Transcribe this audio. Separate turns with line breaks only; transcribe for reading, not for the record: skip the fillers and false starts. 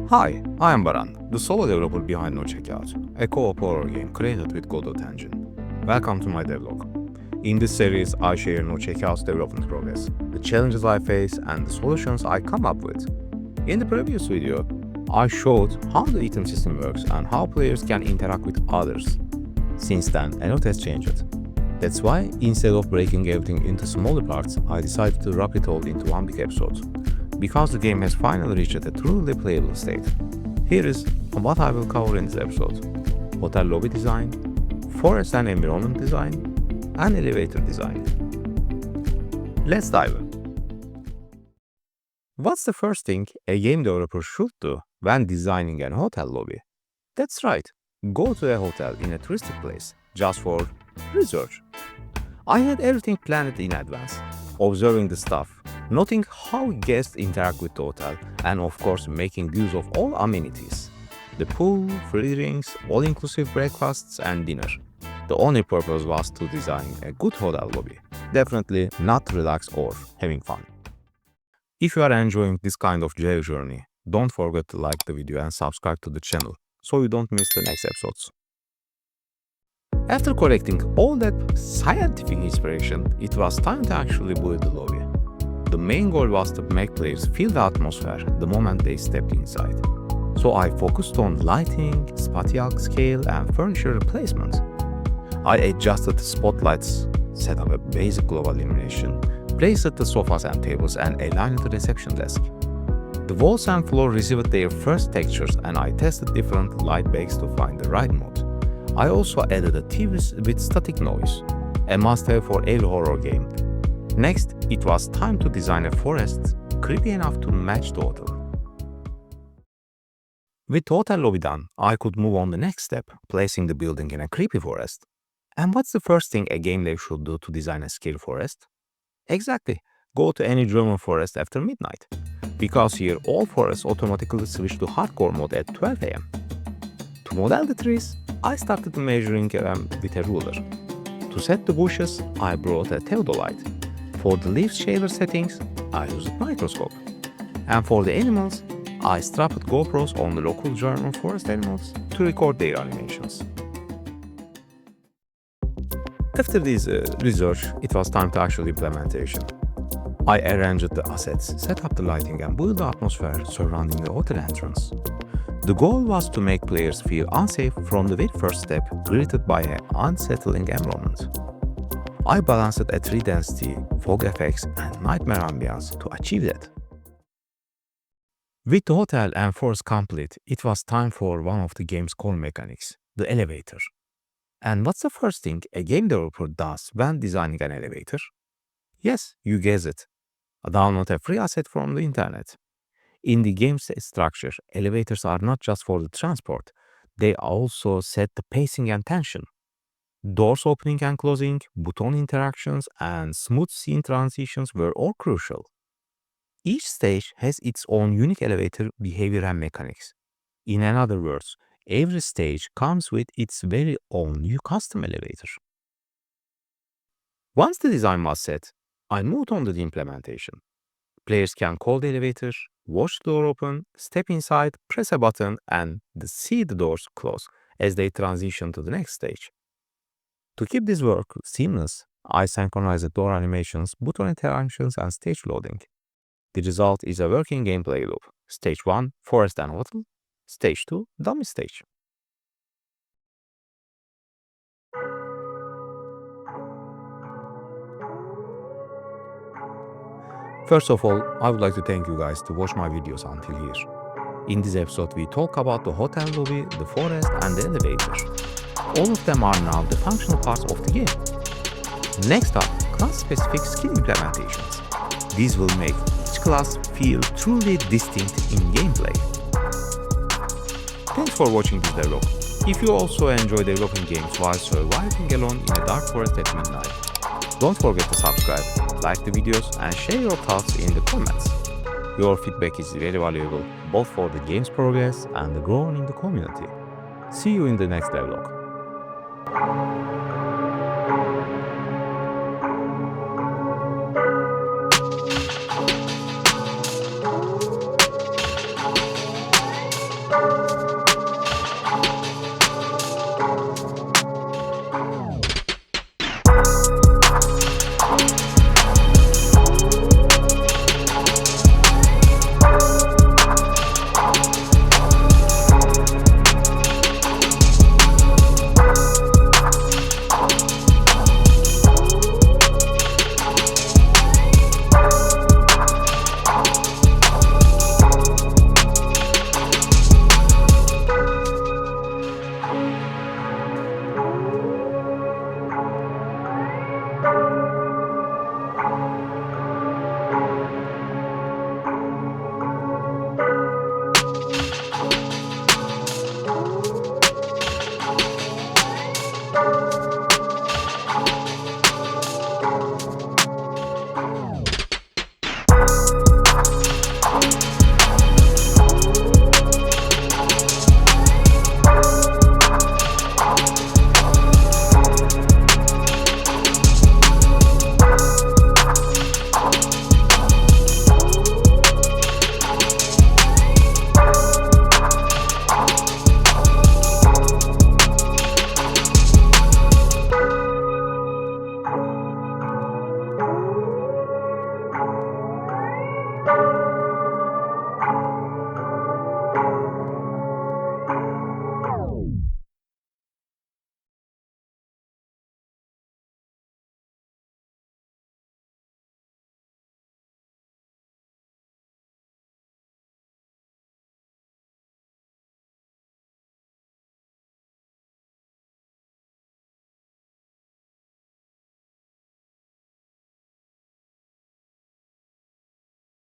Hi, I am Baran, the solo developer behind NoCheckout, a co-op horror game created with Godot engine. Welcome to my devlog. In this series, I share NoCheckout's development progress, the challenges I face, and the solutions I come up with. In the previous video, I showed how the item system works and how players can interact with others. Since then, a lot has changed. That's why, instead of breaking everything into smaller parts, I decided to wrap it all into one big episode. Because the game has finally reached a truly playable state. Here is what I will cover in this episode: hotel lobby design, forest and environment design, and elevator design. Let's dive in. What's the first thing a game developer should do when designing a hotel lobby? That's right, go to a hotel in a touristic place just for research. I had everything planned in advance, observing the staff, noting how guests interact with the hotel, and of course making use of all amenities. The pool, free drinks, all-inclusive breakfasts and dinner. The only purpose was to design a good hotel lobby, definitely not to relax or having fun. If you are enjoying this kind of journey, don't forget to like the video and subscribe to the channel so you don't miss the next episodes. After collecting all that scientific inspiration, it was time to actually build the lobby. The main goal was to make players feel the atmosphere the moment they stepped inside. So I focused on lighting, spatial scale, and furniture placement. I adjusted the spotlights, set up a basic global illumination, placed the sofas and tables, and aligned the reception desk. The walls and floor received their first textures, and I tested different light bakes to find the right mode. I also added a TV with static noise, a must-have for every horror game. Next, it was time to design a forest creepy enough to match the hotel. With the hotel lobby done, I could move on the next step, placing the building in a creepy forest. And what's the first thing a game dev should do to design a scary forest? Exactly, go to any German forest after midnight, because here all forests automatically switch to hardcore mode at 12 am. To model the trees, I started measuring them with a ruler. To set the bushes, I brought a theodolite. For the leaf shader settings, I used a microscope. And for the animals, I strapped GoPros on the local German forest animals to record their animations. After this research, it was time to actual implementation. I arranged the assets, set up the lighting, and built the atmosphere surrounding the hotel entrance. The goal was to make players feel unsafe from the very first step, greeted by an unsettling environment. I balanced a tree density, fog effects, and nightmare ambience to achieve that. With the hotel and forest complete, it was time for one of the game's core mechanics, the elevator. And what's the first thing a game developer does when designing an elevator? Yes, you guessed it. Download a free asset from the internet. In the game's structure, elevators are not just for the transport, they also set the pacing and tension. Doors opening and closing, button interactions, and smooth scene transitions were all crucial. Each stage has its own unique elevator behavior and mechanics. In other words, every stage comes with its very own new custom elevator. Once the design was set, I moved on to the implementation. Players can call the elevator, watch the door open, step inside, press a button, and see the doors close as they transition to the next stage. To keep this work seamless, I synchronize the door animations, button interactions, and stage loading. The result is a working gameplay loop. Stage 1, forest and hotel. Stage 2, dummy stage. First of all, I would like to thank you guys to watch my videos until here. In this episode, we talk about the hotel lobby, the forest, and the elevator. All of them are now the functional parts of the game. Next up, class-specific skill implementations. These will make each class feel truly distinct in gameplay. Thanks for watching this devlog. If you also enjoy developing games while surviving alone in a dark forest at midnight, don't forget to subscribe, like the videos, and share your thoughts in the comments. Your feedback is very valuable, both for the game's progress and the growing in the community. See you in the next devlog.